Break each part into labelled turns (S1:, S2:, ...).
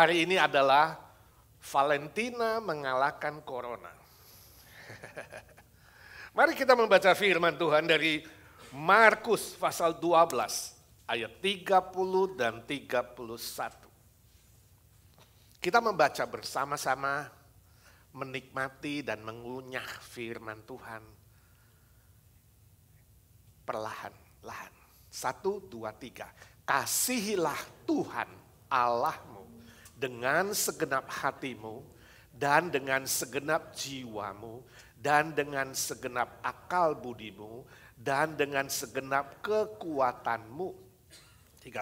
S1: Hari ini adalah Valentina mengalahkan Corona. Mari kita membaca firman Tuhan dari Markus pasal 12 ayat 30 dan 31. Kita membaca bersama-sama, menikmati dan mengunyah firman Tuhan perlahan-lahan. 1, 2, 3. Kasihilah Tuhan Allahmu dengan segenap hatimu dan dengan segenap jiwamu dan dengan segenap akal budimu dan dengan segenap kekuatanmu. 31.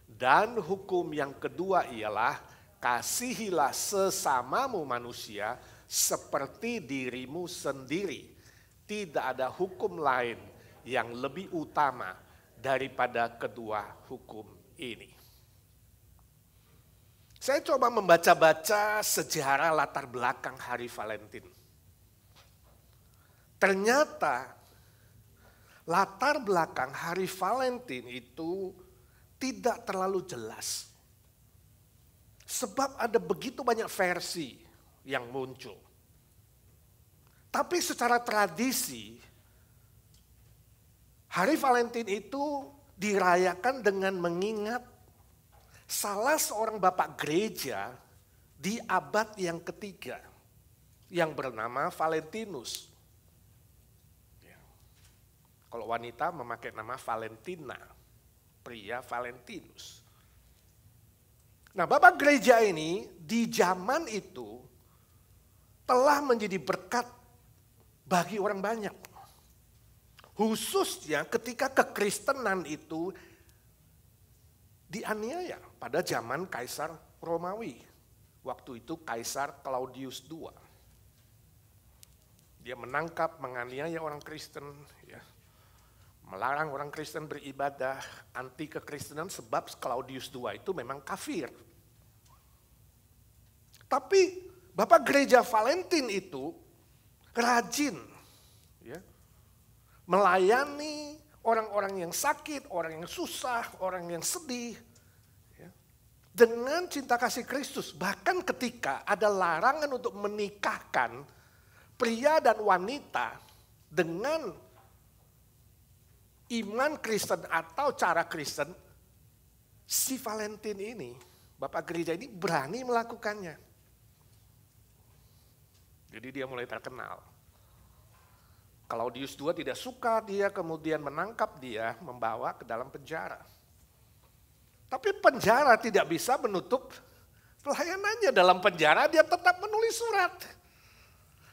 S1: Dan hukum yang kedua ialah kasihilah sesamamu manusia seperti dirimu sendiri. Tidak ada hukum lain yang lebih utama daripada kedua hukum ini. Saya coba membaca-baca sejarah latar belakang Hari Valentin. Ternyata latar belakang Hari Valentin itu tidak terlalu jelas. Sebab ada begitu banyak versi yang muncul. Tapi secara tradisi, Hari Valentin itu dirayakan dengan mengingat salah seorang bapak gereja di abad yang ketiga yang bernama Valentinus. Kalau wanita memakai nama Valentina, pria Valentinus. Nah, bapak gereja ini di zaman itu telah menjadi berkat bagi orang banyak. Khususnya ketika kekristenan itu dianiaya pada zaman Kaisar Romawi. Waktu itu Kaisar Claudius II. Dia menangkap, menganiaya orang Kristen, ya, melarang orang Kristen beribadah, anti kekristenan sebab Claudius II itu memang kafir. Tapi Bapak Gereja Valentin itu rajin, ya, melayani orang-orang yang sakit, orang yang susah, orang yang sedih, ya, dengan cinta kasih Kristus. Bahkan ketika ada larangan untuk menikahkan pria dan wanita dengan iman Kristen atau cara Kristen, si Valentin ini, Bapak Gereja ini berani melakukannya. Jadi dia mulai terkenal. Claudius II tidak suka, dia kemudian menangkap dia, membawa ke dalam penjara. Tapi penjara tidak bisa menutup pelayanannya. Dalam penjara dia tetap menulis surat.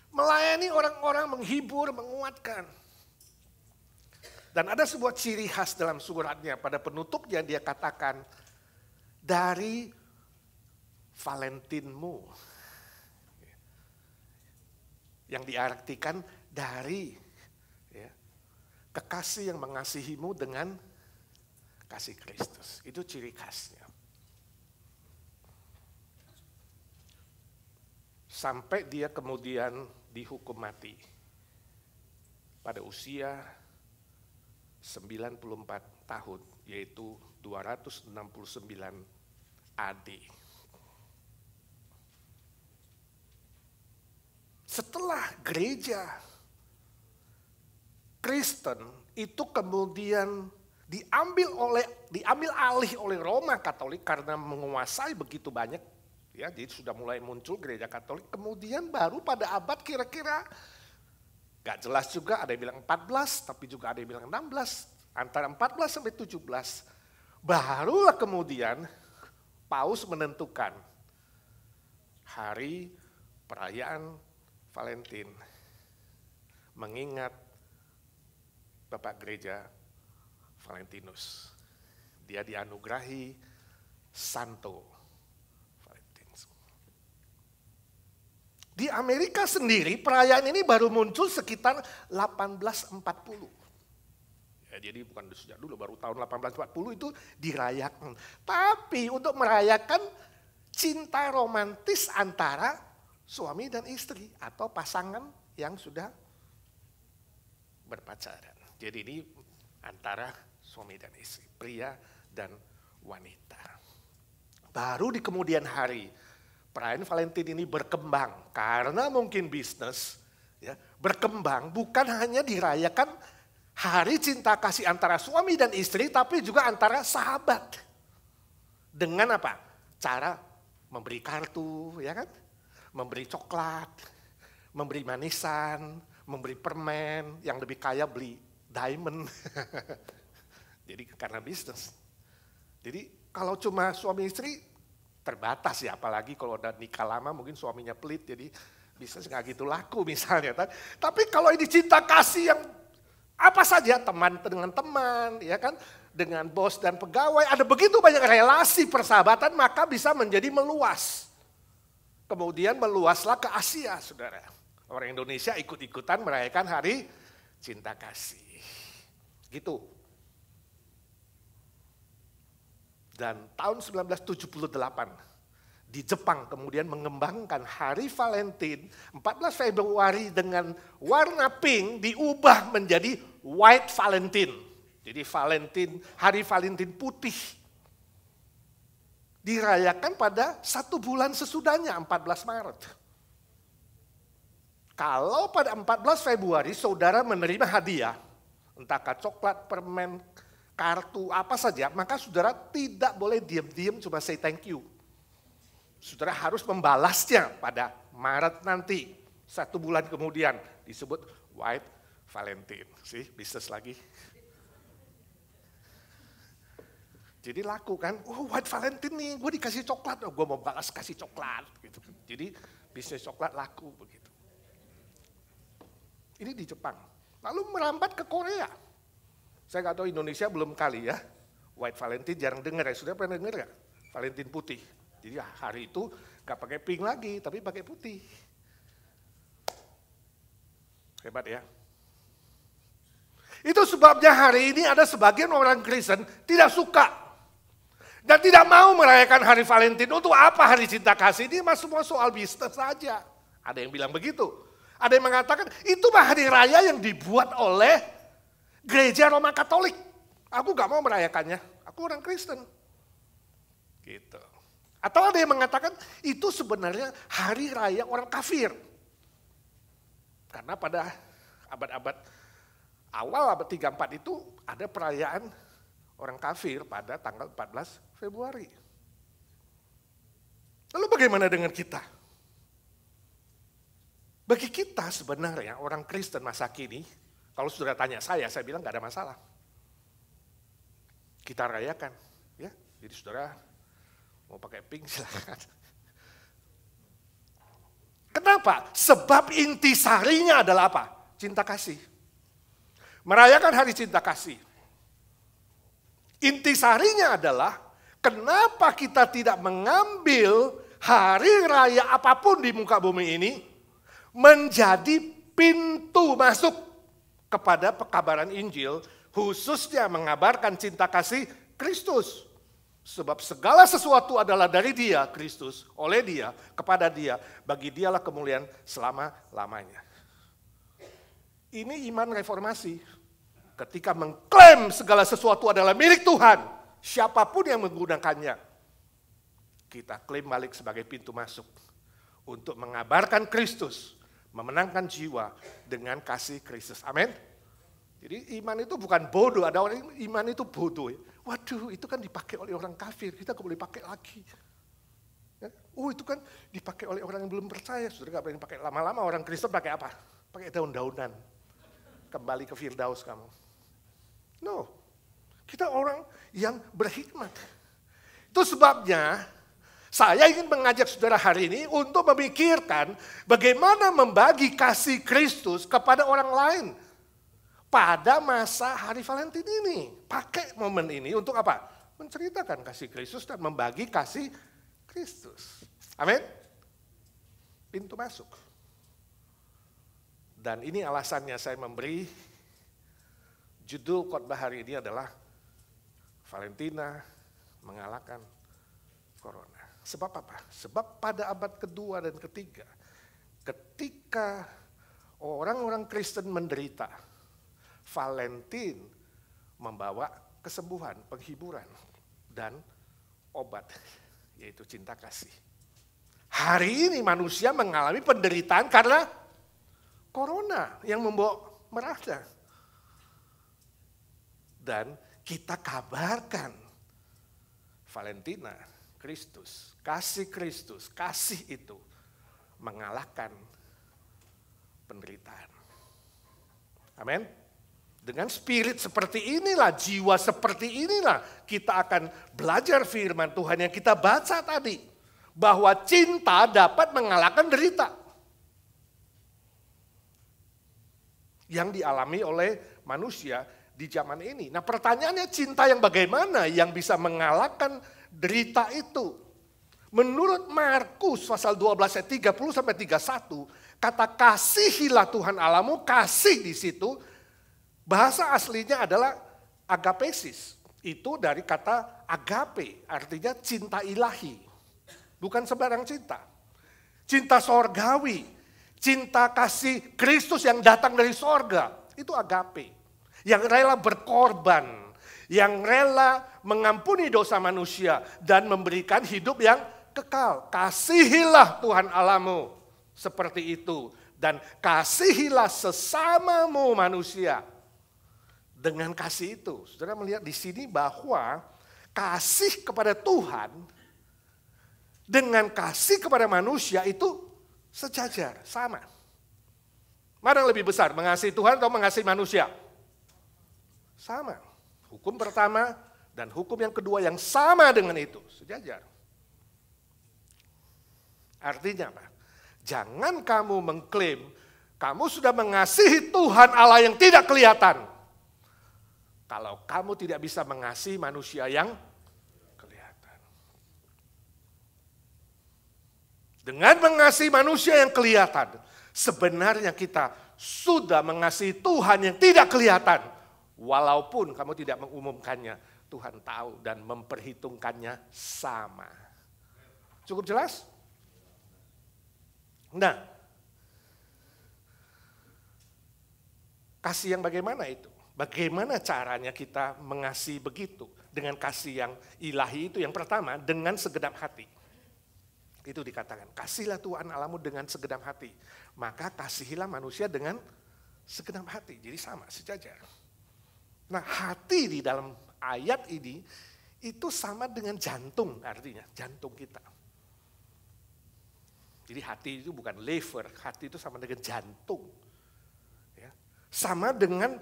S1: Melayani orang-orang, menghibur, menguatkan. Dan ada sebuah ciri khas dalam suratnya, pada penutupnya dia katakan, dari Valentinmu. Yang diartikan dari, ya, kekasih yang mengasihimu dengan kasih Kristus. Itu ciri khasnya. Sampai dia kemudian dihukum mati pada usia 94 tahun, yaitu 269 AD. Setelah gereja Kristen itu kemudian diambil alih oleh Roma Katolik karena menguasai begitu banyak, ya, jadi sudah mulai muncul gereja Katolik. Kemudian baru pada abad kira-kira gak jelas juga, ada yang bilang 14, tapi juga ada yang bilang 16, antara 14 sampai 17. Barulah kemudian Paus menentukan hari perayaan Valentin, mengingat Bapak Gereja Valentinus. Dia dianugerahi Santo Valentinus. Di Amerika sendiri perayaan ini baru muncul sekitar 1840. Ya, jadi bukan sejak dulu, baru tahun 1840 itu dirayakan. Tapi untuk merayakan cinta romantis antara suami dan istri atau pasangan yang sudah berpacaran. Jadi ini antara suami dan istri, pria dan wanita. Baru di kemudian hari, perayaan Valentine ini berkembang karena mungkin bisnis, ya, berkembang bukan hanya dirayakan hari cinta kasih antara suami dan istri, tapi juga antara sahabat. Dengan apa? Cara memberi kartu, ya kan? Memberi coklat, memberi manisan, memberi permen, yang lebih kaya beli diamond. Jadi karena bisnis. Jadi kalau cuma suami istri terbatas ya, apalagi kalau udah nikah lama mungkin suaminya pelit, jadi bisnis nggak gitu laku misalnya. Tapi kalau ini cinta kasih yang apa saja, teman dengan teman, ya kan, dengan bos dan pegawai, ada begitu banyak relasi persahabatan, maka bisa menjadi meluas. Kemudian meluaslah ke Asia, saudara. Orang Indonesia ikut-ikutan merayakan hari cinta kasih. Gitu. Dan tahun 1978 di Jepang kemudian mengembangkan hari Valentine 14 Februari dengan warna pink diubah menjadi White Valentine. Jadi hari Valentine putih. Dirayakan pada 1 bulan sesudahnya, 14 Maret. Kalau pada 14 Februari saudara menerima hadiah, entahkah coklat, permen, kartu, apa saja, maka saudara tidak boleh diam-diam cuma say thank you. Saudara harus membalasnya pada Maret nanti, 1 bulan kemudian, disebut White Valentine. Bisnis lagi. Jadi laku kan, White Valentine nih, gue dikasih coklat, gue mau balas kasih coklat. Gitu. Jadi bisnis coklat laku begitu. Ini di Jepang. Lalu merambat ke Korea. Saya nggak tahu Indonesia belum kali ya, White Valentine jarang dengar ya, sudah pernah dengar nggak? Valentine putih. Jadi hari itu nggak pakai pink lagi, tapi pakai putih. Hebat ya. Itu sebabnya hari ini ada sebagian orang Kristen tidak suka dan tidak mau merayakan hari Valentine. Untuk apa hari cinta kasih ini? Semua soal bisnis saja. Ada yang bilang begitu. Ada yang mengatakan itu mah hari raya yang dibuat oleh gereja Roma Katolik. Aku gak mau merayakannya. Aku orang Kristen. Gitu. Atau ada yang mengatakan itu sebenarnya hari raya orang kafir. Karena pada abad-abad awal abad 34 itu ada perayaan orang kafir pada tanggal 14 Februari. Lalu bagaimana dengan kita? Bagi kita sebenarnya orang Kristen masa kini, kalau sudah tanya saya bilang gak ada masalah. Kita rayakan, ya. Jadi saudara mau pakai pink silakan. Kenapa? Sebab intisarinya adalah apa? Cinta kasih. Merayakan hari cinta kasih. Intisarinya adalah kenapa kita tidak mengambil hari raya apapun di muka bumi ini menjadi pintu masuk kepada pekabaran Injil, khususnya mengabarkan cinta kasih Kristus. Sebab segala sesuatu adalah dari Dia, Kristus, oleh Dia, kepada Dia, bagi Dialah kemuliaan selama-lamanya. Ini iman reformasi. Ketika mengklaim segala sesuatu adalah milik Tuhan, siapapun yang menggunakannya, kita klaim balik sebagai pintu masuk untuk mengabarkan Kristus, memenangkan jiwa dengan kasih Kristus. Amin. Jadi iman itu bukan bodoh, ada orang iman itu bodoh. Waduh, itu kan dipakai oleh orang kafir, kita nggak boleh pakai lagi. Itu kan dipakai oleh orang yang belum percaya, sudah nggak boleh pakai. Lama-lama orang Kristen pakai apa? Pakai daun-daunan. Kembali ke Firdaus kamu. No, kita orang yang berhikmat. Itu sebabnya saya ingin mengajak saudara hari ini untuk memikirkan bagaimana membagi kasih Kristus kepada orang lain pada masa hari Valentine ini. Pakai momen ini untuk apa? Menceritakan kasih Kristus dan membagi kasih Kristus. Amin. Pintu masuk. Dan ini alasannya saya memberi judul khotbah hari ini adalah Valentina mengalahkan Corona. Sebab apa? Sebab pada abad kedua dan ketiga, ketika orang-orang Kristen menderita, Valentine membawa kesembuhan, penghiburan, dan obat yaitu cinta kasih. Hari ini manusia mengalami penderitaan karena corona yang membawa merahnya. Dan kita kabarkan Valentina, Kristus, kasih itu mengalahkan penderitaan. Amin. Dengan spirit seperti inilah, jiwa seperti inilah kita akan belajar firman Tuhan yang kita baca tadi. Bahwa cinta dapat mengalahkan derita. Yang dialami oleh manusia di zaman ini. Nah pertanyaannya cinta yang bagaimana yang bisa mengalahkan derita itu? Menurut Markus pasal 12 ayat 30 sampai 31, kata kasihilah Tuhan Allahmu, kasih di situ, bahasa aslinya adalah agapesis. Itu dari kata agape, artinya cinta ilahi. Bukan sembarang cinta. Cinta sorgawi, cinta kasih Kristus yang datang dari sorga, itu agape. Yang rela berkorban, yang rela mengampuni dosa manusia dan memberikan hidup yang kekal. Kasihilah Tuhan Allahmu seperti itu. Dan kasihilah sesamamu manusia. Dengan kasih itu, saudara melihat di sini bahwa kasih kepada Tuhan dengan kasih kepada manusia itu sejajar, sama. Mana yang lebih besar, mengasihi Tuhan atau mengasihi manusia? Sama. Hukum pertama dan hukum yang kedua yang sama dengan itu, sejajar. Artinya apa? Jangan kamu mengklaim kamu sudah mengasihi Tuhan Allah yang tidak kelihatan. Kalau kamu tidak bisa mengasihi manusia yang kelihatan. Dengan mengasihi manusia yang kelihatan, sebenarnya kita sudah mengasihi Tuhan yang tidak kelihatan. Walaupun kamu tidak mengumumkannya, Tuhan tahu dan memperhitungkannya sama. Cukup jelas? Nah, kasih yang bagaimana itu? Bagaimana caranya kita mengasihi begitu? Dengan kasih yang ilahi itu yang pertama, dengan segenap hati. Itu dikatakan, kasihlah Tuhan Allahmu dengan segenap hati. Maka kasihilah manusia dengan segenap hati. Jadi sama, sejajar. Nah hati di dalam ayat ini, itu sama dengan jantung artinya, jantung kita. Jadi hati itu bukan liver, hati itu sama dengan jantung. Ya. Sama dengan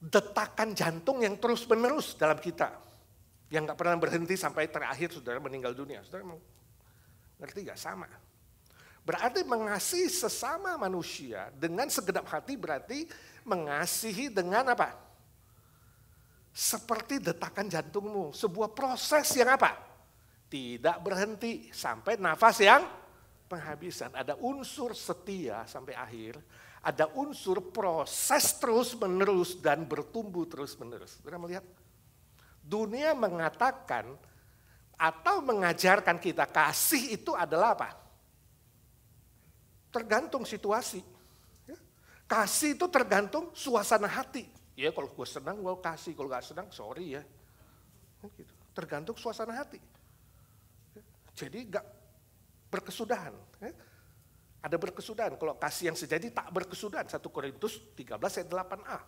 S1: detakan jantung yang terus menerus dalam kita. Yang gak pernah berhenti sampai terakhir saudara meninggal dunia. Saudara ngerti gak? Sama. Berarti mengasihi sesama manusia dengan segenap hati berarti mengasihi dengan apa? Seperti detakan jantungmu. Sebuah proses yang apa? Tidak berhenti sampai nafas yang penghabisan. Ada unsur setia sampai akhir. Ada unsur proses terus menerus dan bertumbuh terus menerus. Saudara melihat? Dunia mengatakan atau mengajarkan kita kasih itu adalah apa? Tergantung situasi. Kasih itu tergantung suasana hati. Ya kalau gue senang gue kasih, kalau gak senang sorry ya. Gitu. Tergantung suasana hati. Jadi gak berkesudahan. Ada berkesudahan, kalau kasih yang sejati tak berkesudahan. 1 Korintus 13 ayat 8a.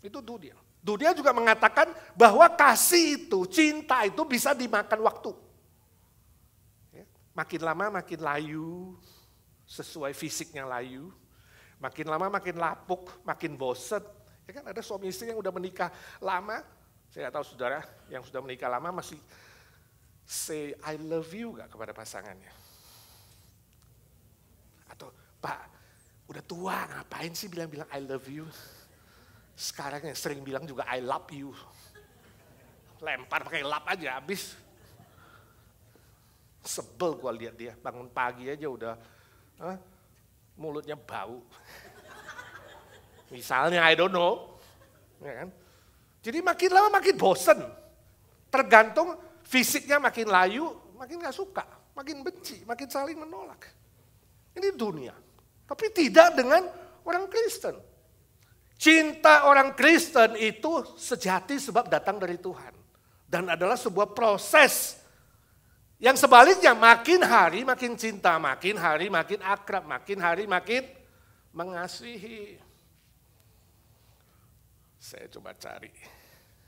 S1: Itu dunia. Dunia juga mengatakan bahwa kasih itu, cinta itu bisa dimakan waktu. Makin lama makin layu, sesuai fisiknya layu. Makin lama makin lapuk, makin bosen. Ya kan ada suami istri yang udah menikah lama, saya gak tahu saudara yang sudah menikah lama masih say I love you gak kepada pasangannya? Atau Pak udah tua ngapain sih bilang-bilang I love you? Sekarang yang sering bilang juga I love you. Lempar pakai lap aja habis. Sebel gua lihat dia bangun pagi aja udah mulutnya bau. Misalnya I don't know. Ya kan? Jadi makin lama makin bosen. Tergantung fisiknya makin layu, makin gak suka, makin benci, makin saling menolak. Ini dunia. Tapi tidak dengan orang Kristen. Cinta orang Kristen itu sejati sebab datang dari Tuhan. Dan adalah sebuah proses Yang sebaliknya, makin hari makin cinta, makin hari makin akrab, makin hari makin mengasihi. Saya coba cari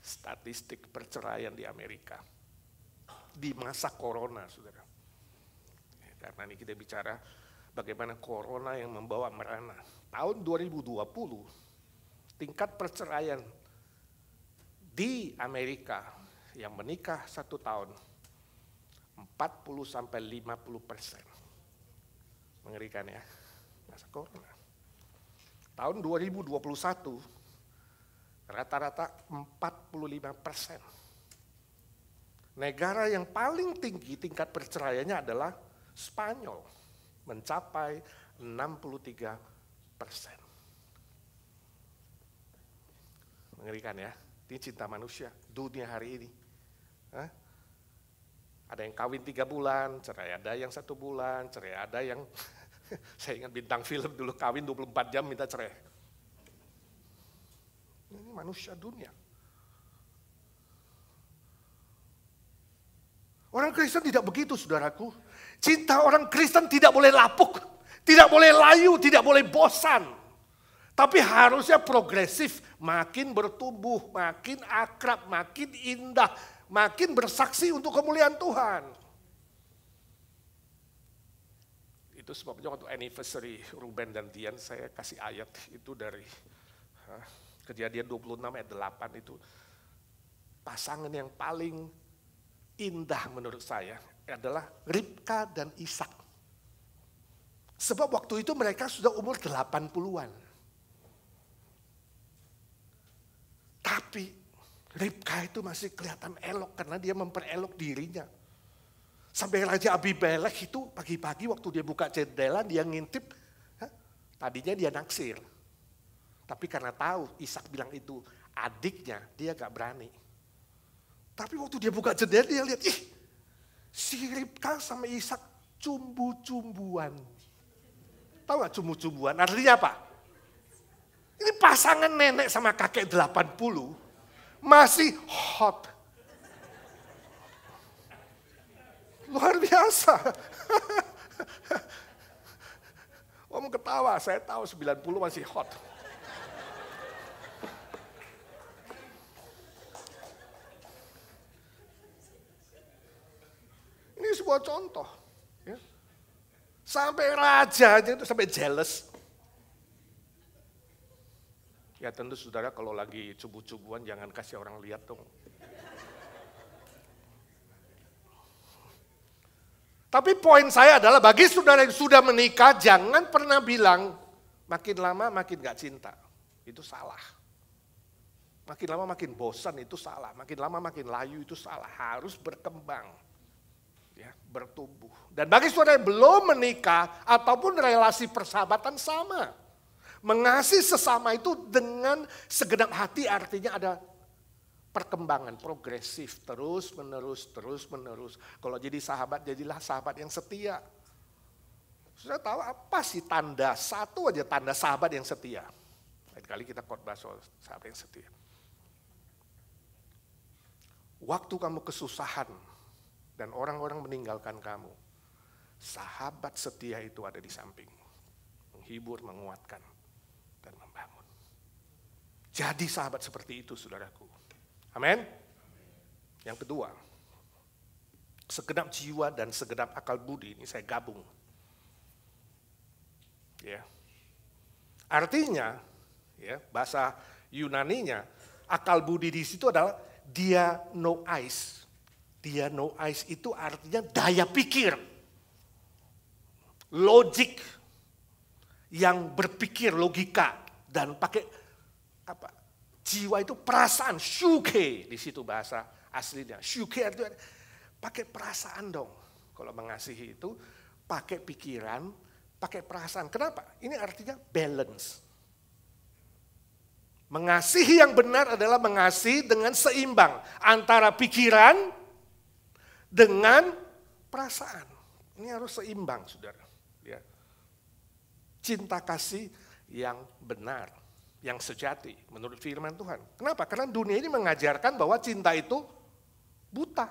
S1: statistik perceraian di Amerika di masa corona, saudara. Karena ini kita bicara bagaimana corona yang membawa merana. Tahun 2020, tingkat perceraian di Amerika yang menikah 1 tahun 40-50%. Mengerikan ya, masa corona. Tahun 2021 rata-rata 45%. Negara yang paling tinggi tingkat perceraiannya adalah Spanyol, mencapai 63%. Mengerikan ya, ini cinta manusia, dunia hari ini. Ada yang kawin 3 bulan, cerai ada yang 1 bulan, cerai ada yang, saya ingat bintang film dulu kawin 24 jam minta cerai. Ini manusia dunia. Orang Kristen tidak begitu, saudaraku. Cinta orang Kristen tidak boleh lapuk, tidak boleh layu, tidak boleh bosan. Tapi harusnya progresif, makin bertumbuh, makin akrab, makin indah, makin bersaksi untuk kemuliaan Tuhan. Itu sebabnya waktu anniversary Ruben dan Dian saya kasih ayat itu dari Kejadian 26 ayat 8 itu. Pasangan yang paling indah menurut saya adalah Ribka dan Ishak. Sebab waktu itu mereka sudah umur 80-an. Tapi Ribka itu masih kelihatan elok karena dia memperelok dirinya. Sampai Raja Abimelek itu pagi-pagi waktu dia buka jendela dia ngintip, tadinya dia naksir. Tapi karena tahu Ishak bilang itu adiknya, dia gak berani. Tapi waktu dia buka jendela dia lihat, si Ribka sama Ishak cumbu-cumbuan. Tahu gak cumbu-cumbuan? Artinya apa? Ini pasangan nenek sama kakek 80 masih hot. Luar biasa. Om ketawa, saya tahu 90 masih hot. Ini sebuah contoh. Ya. Sampai rajanya itu sampai jealous. Ya tentu saudara kalau lagi cubu-cubuan jangan kasih orang lihat dong. Tapi poin saya adalah bagi saudara yang sudah menikah jangan pernah bilang makin lama makin gak cinta. Itu salah. Makin lama makin bosan itu salah. Makin lama makin layu itu salah. Harus berkembang. Ya, bertumbuh. Dan bagi saudara yang belum menikah ataupun relasi persahabatan sama. Mengasihi sesama itu dengan segenap hati artinya ada perkembangan progresif terus menerus. Kalau jadi sahabat jadilah sahabat yang setia. Sudah tahu apa sih tanda satu aja tanda sahabat yang setia? Lain kali kita khotbah soal sahabat yang setia. Waktu kamu kesusahan dan orang-orang meninggalkan kamu, sahabat setia itu ada di samping, menghibur, menguatkan. Dan membangun. Jadi sahabat seperti itu saudaraku. Amin. Yang kedua, segenap jiwa dan segenap akal budi ini saya gabung. Ya. Artinya, ya, bahasa Yunaninya akal budi di situ adalah dianois. Dianois itu artinya daya pikir, logik. Yang berpikir logika dan pakai apa? Jiwa itu perasaan, syuke di situ bahasa aslinya. Syuke itu pakai perasaan dong. Kalau mengasihi itu pakai pikiran, pakai perasaan. Kenapa? Ini artinya balance. Mengasihi yang benar adalah mengasihi dengan seimbang antara pikiran dengan perasaan. Ini harus seimbang, saudara. Ya. Cinta kasih yang benar, yang sejati menurut firman Tuhan. Kenapa? Karena dunia ini mengajarkan bahwa cinta itu buta.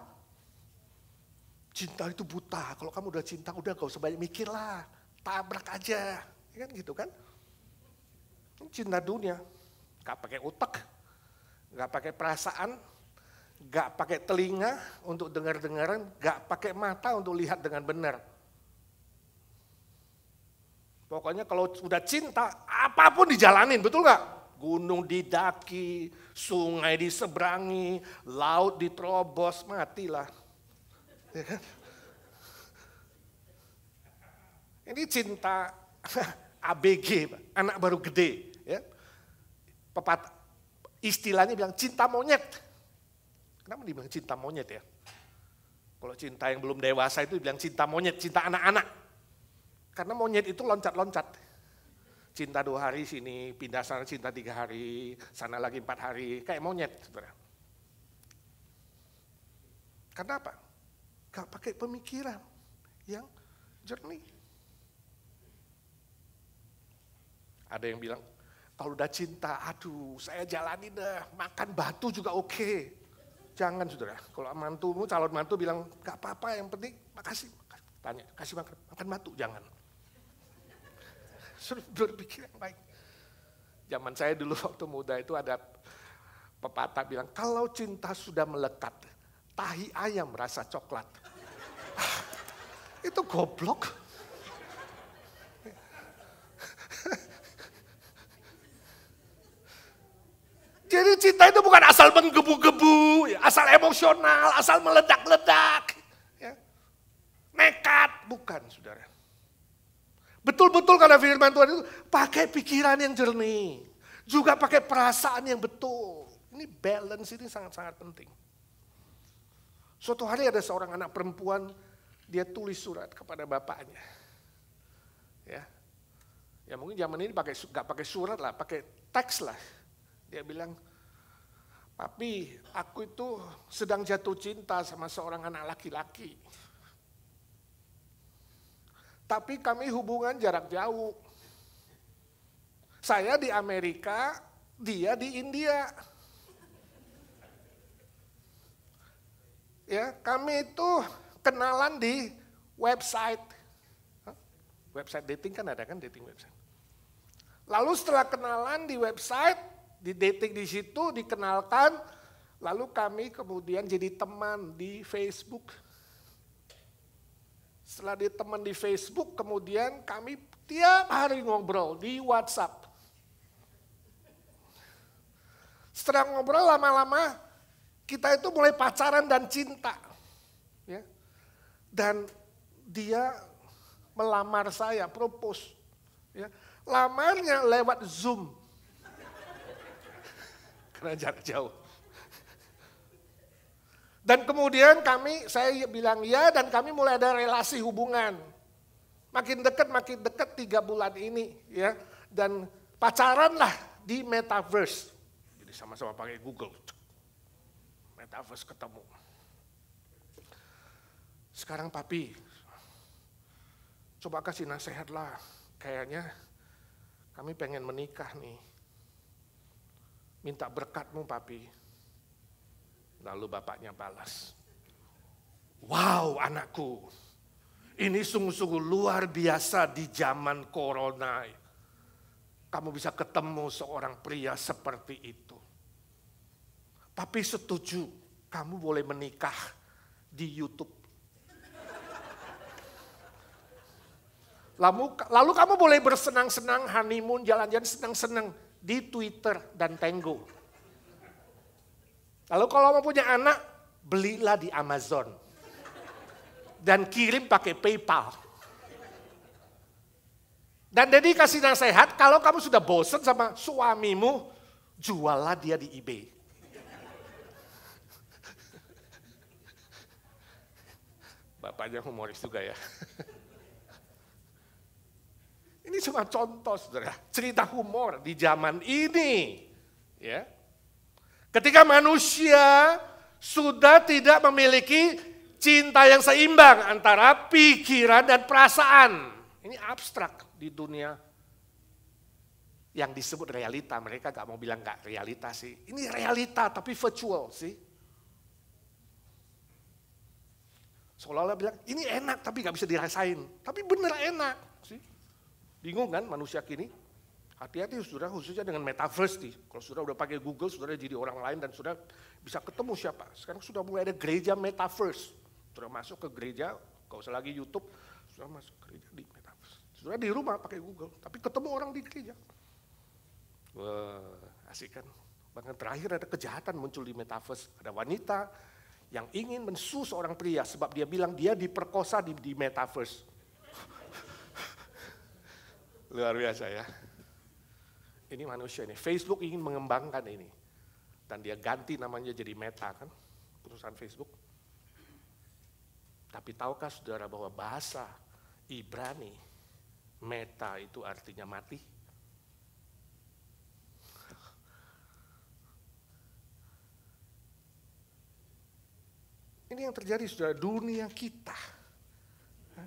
S1: cinta itu buta. Kalau kamu udah cinta, udah gak usah banyak mikir lah. Tabrak aja. Ya kan gitu kan. Cinta dunia. Gak pakai otak. Gak pakai perasaan. Gak pakai telinga untuk dengar-dengaran. Gak pakai mata untuk lihat dengan benar. Pokoknya kalau udah cinta, apapun dijalanin, betul gak? Gunung didaki, sungai diseberangi, laut diterobos, matilah. Ya kan? Ini cinta ABG, anak baru gede. Ya. Istilahnya bilang cinta monyet. Kenapa dibilang cinta monyet ya? Kalau cinta yang belum dewasa itu bilang cinta monyet, cinta anak-anak. Karena monyet itu loncat-loncat. Cinta 2 hari sini, pindah sana cinta 3 hari, sana lagi 4 hari, kayak monyet. Saudara. Karena apa? Gak pakai pemikiran yang jernih. Ada yang bilang, kalau udah cinta, aduh saya jalani dah, makan batu juga oke. Jangan saudara, kalau mantumu, calon mantu bilang, gak apa-apa yang penting makasih. Tanya, kasih makan batu, jangan. Suruh berpikir yang baik. Zaman saya dulu waktu muda itu ada pepatah bilang, kalau cinta sudah melekat, tahi ayam rasa coklat. Itu goblok. Jadi cinta itu bukan asal menggebu-gebu, asal emosional, asal meledak-ledak. Ya. Nekat, bukan saudara. Betul-betul karena firman Tuhan itu pakai pikiran yang jernih. Juga pakai perasaan yang betul. Ini balance ini sangat-sangat penting. Suatu hari ada seorang anak perempuan, dia tulis surat kepada bapaknya. Ya mungkin zaman ini gak pakai surat lah, pakai teks lah. Dia bilang, papi aku itu sedang jatuh cinta sama seorang anak laki-laki. Tapi kami hubungan jarak jauh. Saya di Amerika, dia di India. Ya, kami itu kenalan di website. Website dating kan ada kan, dating website. Lalu setelah kenalan di website, di dating di situ dikenalkan, lalu kami kemudian jadi teman di Facebook. Setelah dia teman di Facebook, kemudian kami tiap hari ngobrol di WhatsApp. Setelah ngobrol lama-lama, kita itu mulai pacaran dan cinta. Ya. Dan dia melamar saya, propose. Ya. Lamarnya lewat Zoom. Karena jarak jauh. Dan kemudian saya bilang ya dan kami mulai ada relasi hubungan. Makin dekat 3 bulan ini ya. Dan pacaran lah di metaverse. Jadi sama-sama pakai Google. Metaverse ketemu. Sekarang papi, coba kasih nasihat lah. Kayaknya kami pengen menikah nih. Minta berkatmu papi. Lalu bapaknya balas, wow anakku, ini sungguh-sungguh luar biasa di zaman corona. Kamu bisa ketemu seorang pria seperti itu. Papi setuju, kamu boleh menikah di YouTube. Lalu kamu boleh bersenang-senang, honeymoon, jalan-jalan senang-senang di Twitter dan Tango. Lalu kalau mau punya anak, belilah di Amazon. Dan kirim pakai PayPal. Dan Dedi kasih nasihat, kalau kamu sudah bosan sama suamimu, juallah dia di eBay. Bapaknya humoris juga ya. Ini cuma contoh saudara, cerita humor di zaman ini. Ya. Ketika manusia sudah tidak memiliki cinta yang seimbang antara pikiran dan perasaan. Ini abstrak di dunia yang disebut realita. Mereka gak mau bilang gak realita sih. Ini realita tapi virtual sih. Seolah-olah bilang, ini enak tapi gak bisa dirasain. Tapi bener enak. Bingung kan manusia kini? Hati-hati saudara, khususnya dengan metaverse nih. Kalau saudara udah pakai Google, saudara jadi orang lain dan saudara bisa ketemu siapa. Sekarang sudah mulai ada gereja metaverse. Saudara masuk ke gereja, gak usah lagi YouTube, saudara masuk ke gereja di metaverse. Saudara di rumah pakai Google, tapi ketemu orang di gereja. Wah, asik kan? Bahkan terakhir ada kejahatan muncul di metaverse. Ada wanita yang ingin mensu seorang pria sebab dia bilang dia diperkosa di metaverse. Luar biasa ya. Ini manusia ini. Facebook ingin mengembangkan ini. Dan dia ganti namanya jadi Meta kan, perusahaan Facebook. Tapi tahukah saudara bahwa bahasa Ibrani, Meta itu artinya mati? Ini yang terjadi saudara, dunia kita.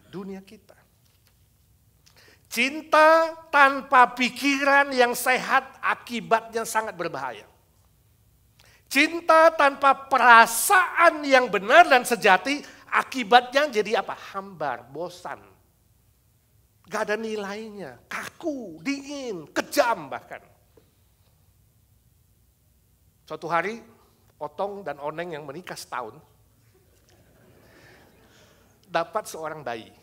S1: Dunia kita. Cinta tanpa pikiran yang sehat akibatnya sangat berbahaya. Cinta tanpa perasaan yang benar dan sejati akibatnya jadi apa? Hambar, bosan. Gak ada nilainya, kaku, dingin, kejam bahkan. Suatu hari, Otong dan Oneng yang menikah setahun, dapat seorang bayi.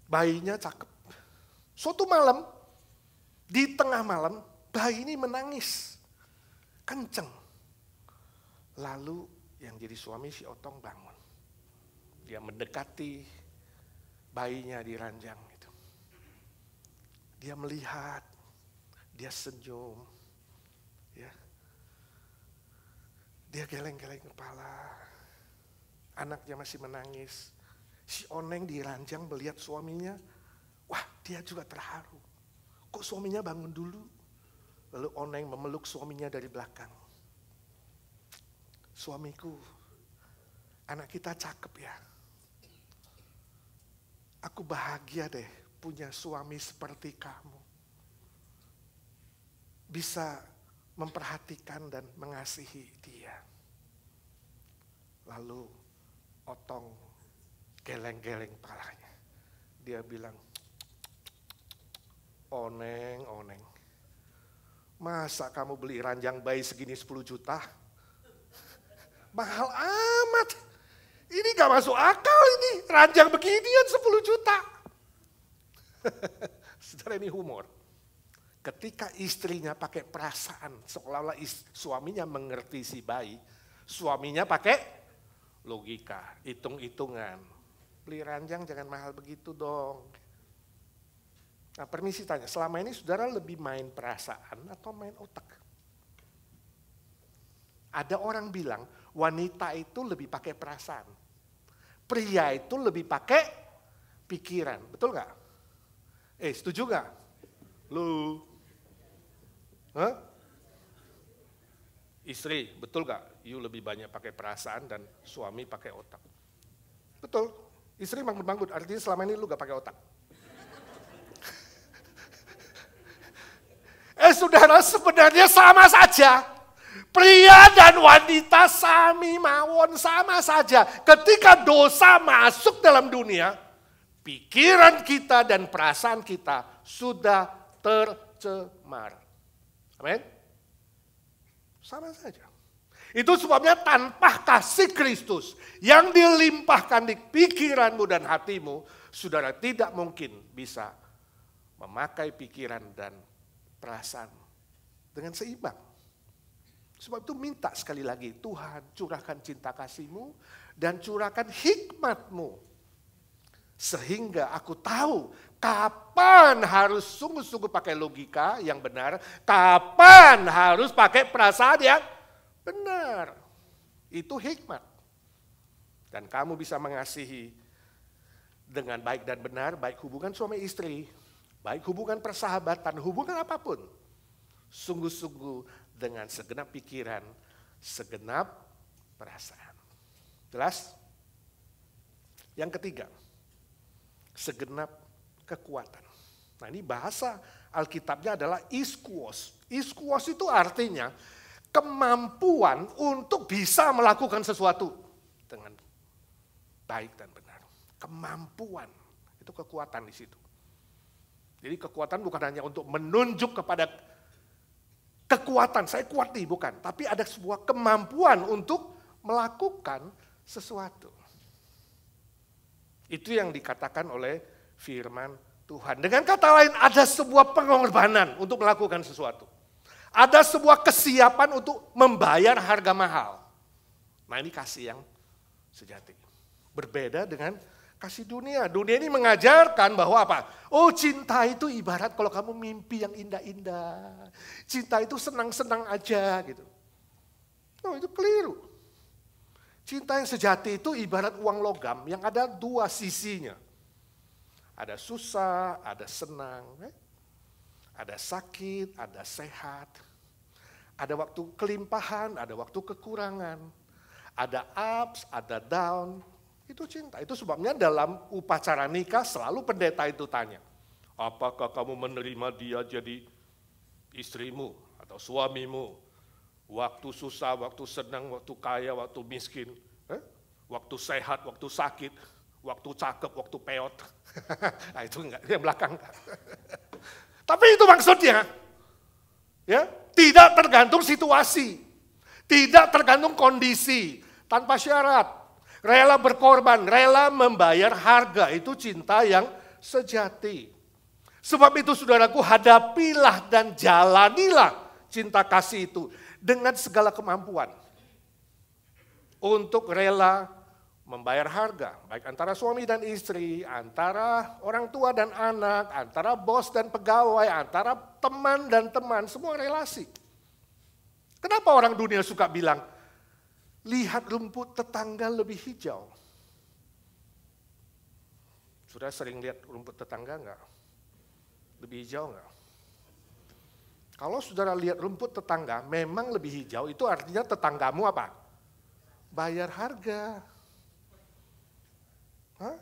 S1: Bayinya cakep. Suatu malam, di tengah malam, bayi ini menangis. Kenceng. Lalu yang jadi suami si Otong bangun. Dia mendekati bayinya di ranjang itu. Dia melihat, dia senyum. Ya. Dia geleng-geleng kepala. Anaknya masih menangis. Si Oneng di ranjang melihat suaminya, wah dia juga terharu. Kok suaminya bangun dulu? Lalu Oneng memeluk suaminya dari belakang. Suamiku, anak kita cakep ya. Aku bahagia deh punya suami seperti kamu. Bisa memperhatikan dan mengasihi dia. Lalu Otong geleng-geleng kepalanya. Dia bilang, Oneng, Oneng, masa kamu beli ranjang bayi segini 10 juta? Mahal amat. Ini gak masuk akal ini, ranjang beginian 10 juta. Saudara, ini humor. Ketika istrinya pakai perasaan, seolah-olah suaminya mengerti si bayi, suaminya pakai logika, hitung-hitungan. Beli ranjang jangan mahal begitu dong. Nah, permisi tanya, selama ini saudara lebih main perasaan atau main otak? Ada orang bilang wanita itu lebih pakai perasaan. Pria itu lebih pakai pikiran, betul nggak? Setuju nggak? Lu? Hah? Istri, betul nggak? You lebih banyak pakai perasaan dan suami pakai otak. Betul. Istri manggut-manggut, artinya selama ini lu gak pakai otak. Saudara, sebenarnya sama saja. Pria dan wanita sami mawon, sama saja. Ketika dosa masuk dalam dunia, pikiran kita dan perasaan kita sudah tercemar. Amin? Sama saja. Itu sebabnya tanpa kasih Kristus yang dilimpahkan di pikiranmu dan hatimu, saudara tidak mungkin bisa memakai pikiran dan perasaan dengan seimbang. Sebab itu minta sekali lagi, Tuhan curahkan cinta kasih-Mu dan curahkan hikmat-Mu. Sehingga aku tahu kapan harus sungguh-sungguh pakai logika yang benar, kapan harus pakai perasaan yang benar. Itu hikmat. Dan kamu bisa mengasihi dengan baik dan benar, baik hubungan suami istri, baik hubungan persahabatan, hubungan apapun. Sungguh-sungguh dengan segenap pikiran, segenap perasaan. Jelas? Yang ketiga, segenap kekuatan. Nah, ini bahasa Alkitabnya adalah iskouos. Iskouos itu artinya kemampuan untuk bisa melakukan sesuatu dengan baik dan benar. Kemampuan, itu kekuatan di situ. Jadi kekuatan bukan hanya untuk menunjuk kepada kekuatan, saya kuat nih, bukan. Tapi ada sebuah kemampuan untuk melakukan sesuatu. Itu yang dikatakan oleh firman Tuhan. Dengan kata lain, ada sebuah pengorbanan untuk melakukan sesuatu. Ada sebuah kesiapan untuk membayar harga mahal. Nah, ini kasih yang sejati. Berbeda dengan kasih dunia. Dunia ini mengajarkan bahwa apa? Oh, cinta itu ibarat kalau kamu mimpi yang indah-indah. Cinta itu senang-senang aja gitu. Oh, itu keliru. Cinta yang sejati itu ibarat uang logam yang ada dua sisinya. Ada susah, ada senang, ada sakit, ada sehat. Ada waktu kelimpahan, ada waktu kekurangan. Ada ups, ada down. Itu cinta. Itu sebabnya dalam upacara nikah selalu pendeta itu tanya, apakah kamu menerima dia jadi istrimu atau suamimu? Waktu susah, waktu senang, waktu kaya, waktu miskin. Waktu sehat, waktu sakit, waktu cakep, waktu peot. Nah, itu enggak, yang belakang. Tapi itu maksudnya, ya, tidak tergantung situasi, tidak tergantung kondisi, tanpa syarat. Rela berkorban, rela membayar harga, itu cinta yang sejati. Sebab itu saudaraku, hadapilah dan jalanilah cinta kasih itu dengan segala kemampuan untuk rela membayar harga, baik antara suami dan istri, antara orang tua dan anak, antara bos dan pegawai, antara teman dan teman, semua relasi. Kenapa orang dunia suka bilang, lihat rumput tetangga lebih hijau? Sudah sering lihat rumput tetangga enggak? Lebih hijau enggak? Kalau saudara lihat rumput tetangga memang lebih hijau, itu artinya tetanggamu apa? Bayar harga. Hah?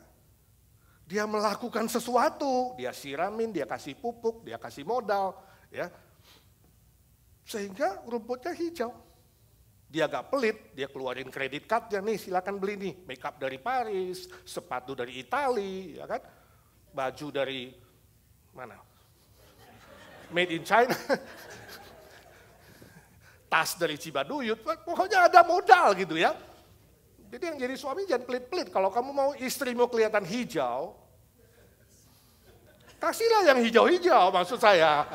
S1: Dia melakukan sesuatu, dia siramin, dia kasih pupuk, dia kasih modal, ya. Sehingga rumputnya hijau. Dia gak pelit, dia keluarin kredit cardnya nih, silakan beli nih, make up dari Paris, sepatu dari Itali, ya kan? Baju dari mana? Made in China, tas dari Cibaduyut, pokoknya ada modal gitu ya. Jadi yang jadi suami jangan pelit-pelit. Kalau kamu mau istrimu kelihatan hijau, kasihlah yang hijau-hijau maksud saya.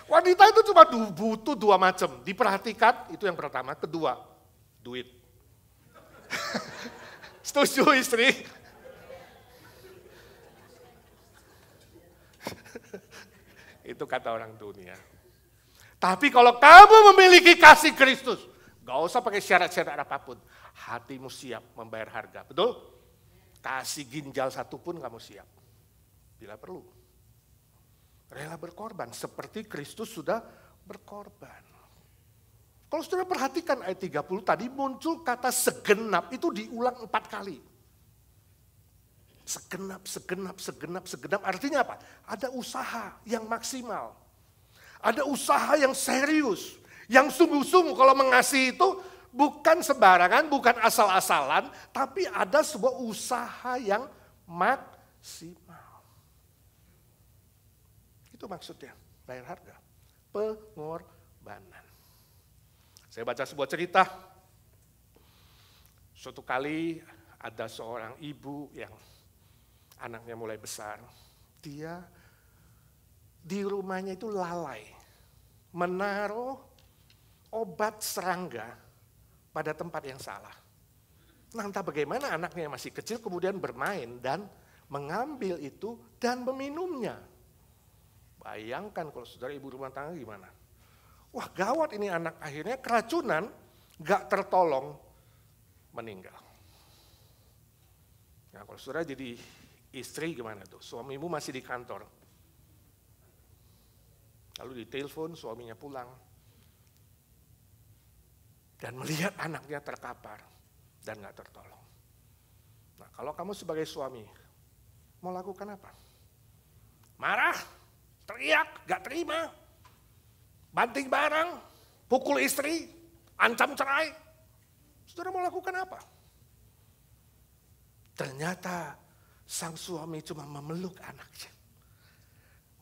S1: Wanita itu cuma butuh dua macam, diperhatikan itu yang pertama, kedua, duit. Setuju istri? Itu kata orang dunia. Tapi kalau kamu memiliki kasih Kristus, gak usah pakai syarat-syarat apapun. Hatimu siap membayar harga, betul? Kasih ginjal satu pun kamu siap. Bila perlu. Rela berkorban, seperti Kristus sudah berkorban. Kalau saudara perhatikan ayat 30, tadi muncul kata segenap, itu diulang 4 kali. Segenap, segenap, segenap, segenap. Artinya apa? Ada usaha yang maksimal. Ada usaha yang serius. Yang sungguh-sungguh kalau mengasihi itu bukan sembarangan, bukan asal-asalan. Tapi ada sebuah usaha yang maksimal. Itu maksudnya, bayar harga. Pengorbanan. Saya baca sebuah cerita. Suatu kali ada seorang ibu yang anaknya mulai besar, dia di rumahnya itu lalai, menaruh obat serangga pada tempat yang salah. Nah, entah bagaimana anaknya yang masih kecil kemudian bermain dan mengambil itu dan meminumnya. Bayangkan kalau saudara ibu rumah tangga gimana. Wah gawat ini anak, akhirnya keracunan, gak tertolong, meninggal. Nah kalau saudara jadi istri gimana tuh? Suamimu masih di kantor. Lalu ditelepon suaminya pulang. Dan melihat anaknya terkapar dan gak tertolong. Nah kalau kamu sebagai suami, mau lakukan apa? Marah? teriak, gak terima, banting barang, pukul istri, ancam cerai. Saudara mau lakukan apa? Ternyata sang suami cuma memeluk anaknya.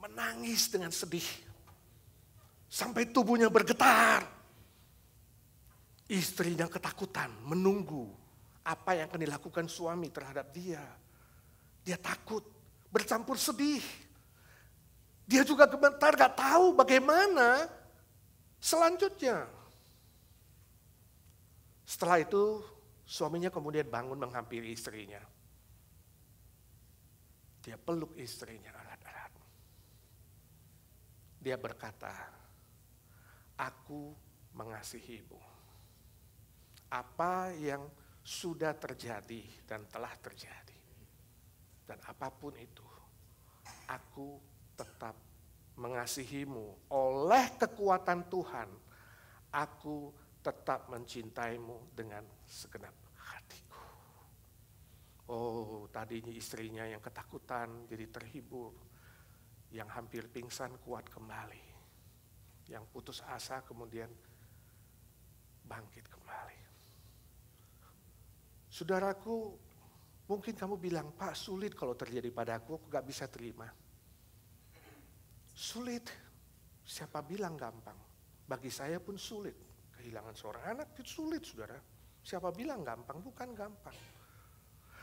S1: Menangis dengan sedih. Sampai tubuhnya bergetar. Istrinya ketakutan, menunggu apa yang akan dilakukan suami terhadap dia. Dia takut, bercampur sedih. Dia juga gemetar, gak tahu bagaimana selanjutnya. Setelah itu suaminya kemudian bangun menghampiri istrinya. Dia peluk istrinya erat-erat. Dia berkata, aku mengasihimu. Apa yang sudah terjadi dan telah terjadi. Dan apapun itu, aku tetap mengasihimu. Oleh kekuatan Tuhan, aku tetap mencintaimu dengan segenap hatiku. Oh, tadinya istrinya yang ketakutan jadi terhibur. Yang hampir pingsan kuat kembali. Yang putus asa kemudian bangkit kembali. Saudaraku, mungkin kamu bilang, Pak, sulit kalau terjadi padaku, aku gak bisa terima. Sulit, siapa bilang gampang? Bagi saya pun sulit. Kehilangan seorang anak itu sulit, saudara. Siapa bilang gampang? Bukan gampang.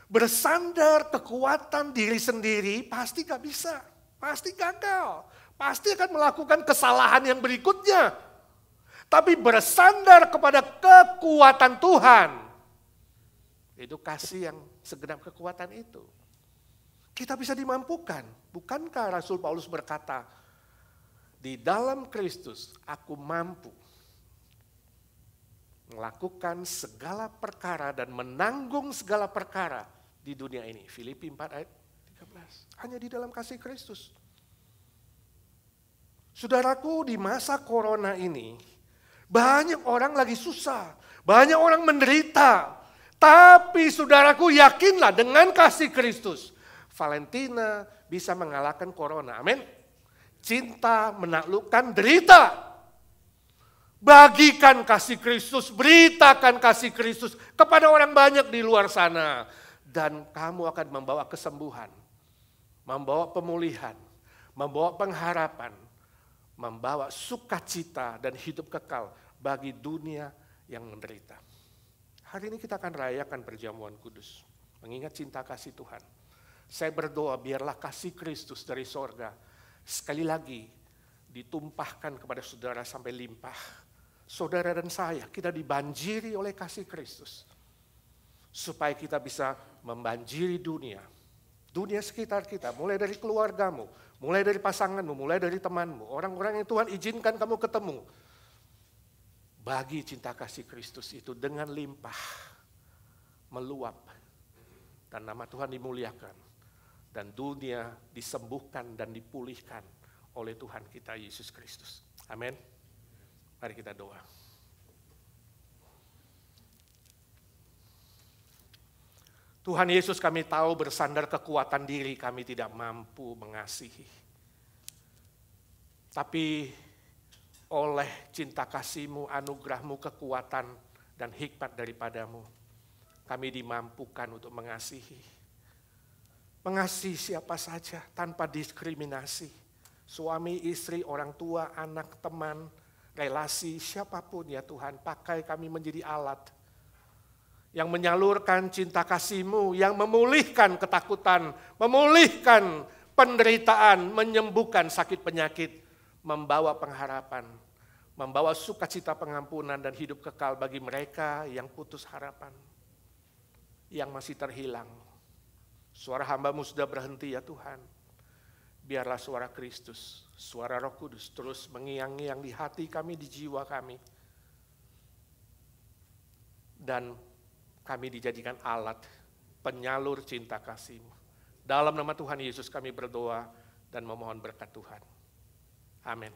S1: Bersandar kekuatan diri sendiri pasti gak bisa. Pasti gagal. Pasti akan melakukan kesalahan yang berikutnya. Tapi bersandar kepada kekuatan Tuhan. Itu kasih yang segenap kekuatan itu. Kita bisa dimampukan. Bukankah Rasul Paulus berkata, di dalam Kristus aku mampu melakukan segala perkara dan menanggung segala perkara di dunia ini. Filipi 4 ayat 13. Hanya di dalam kasih Kristus. Saudaraku, di masa corona ini, banyak orang lagi susah. Banyak orang menderita. Tapi saudaraku, yakinlah dengan kasih Kristus, Valentina bisa mengalahkan corona. Amin. Cinta menaklukkan derita. Bagikan kasih Kristus, beritakan kasih Kristus kepada orang banyak di luar sana. Dan kamu akan membawa kesembuhan, membawa pemulihan, membawa pengharapan, membawa sukacita dan hidup kekal bagi dunia yang menderita. Hari ini kita akan rayakan perjamuan kudus, mengingat cinta kasih Tuhan. Saya berdoa biarlah kasih Kristus dari sorga sekali lagi ditumpahkan kepada saudara sampai limpah. Saudara dan saya, kita dibanjiri oleh kasih Kristus. Supaya kita bisa membanjiri dunia. Dunia sekitar kita, mulai dari keluargamu, mulai dari pasanganmu, mulai dari temanmu. Orang-orang yang Tuhan izinkan kamu ketemu. Bagi cinta kasih Kristus itu dengan limpah. Meluap. Dan nama Tuhan dimuliakan. Dan dunia disembuhkan dan dipulihkan oleh Tuhan kita Yesus Kristus. Amin. Mari kita doa. Tuhan Yesus, kami tahu bersandar kekuatan diri kami tidak mampu mengasihi. Tapi oleh cinta kasih-Mu, anugerah-Mu, kekuatan dan hikmat daripadamu, kami dimampukan untuk mengasihi. Mengasihi siapa saja tanpa diskriminasi. Suami, istri, orang tua, anak, teman, relasi, siapapun ya Tuhan, pakai kami menjadi alat yang menyalurkan cinta kasih-Mu, yang memulihkan ketakutan, memulihkan penderitaan, menyembuhkan sakit penyakit, membawa pengharapan, membawa sukacita pengampunan dan hidup kekal bagi mereka yang putus harapan, yang masih terhilang. Suara hamba-Mu sudah berhenti ya Tuhan. Biarlah suara Kristus, suara Roh Kudus terus mengiang-ngiang di hati kami, di jiwa kami. Dan kami dijadikan alat penyalur cinta kasih-Mu. Dalam nama Tuhan Yesus kami berdoa dan memohon berkat Tuhan. Amin.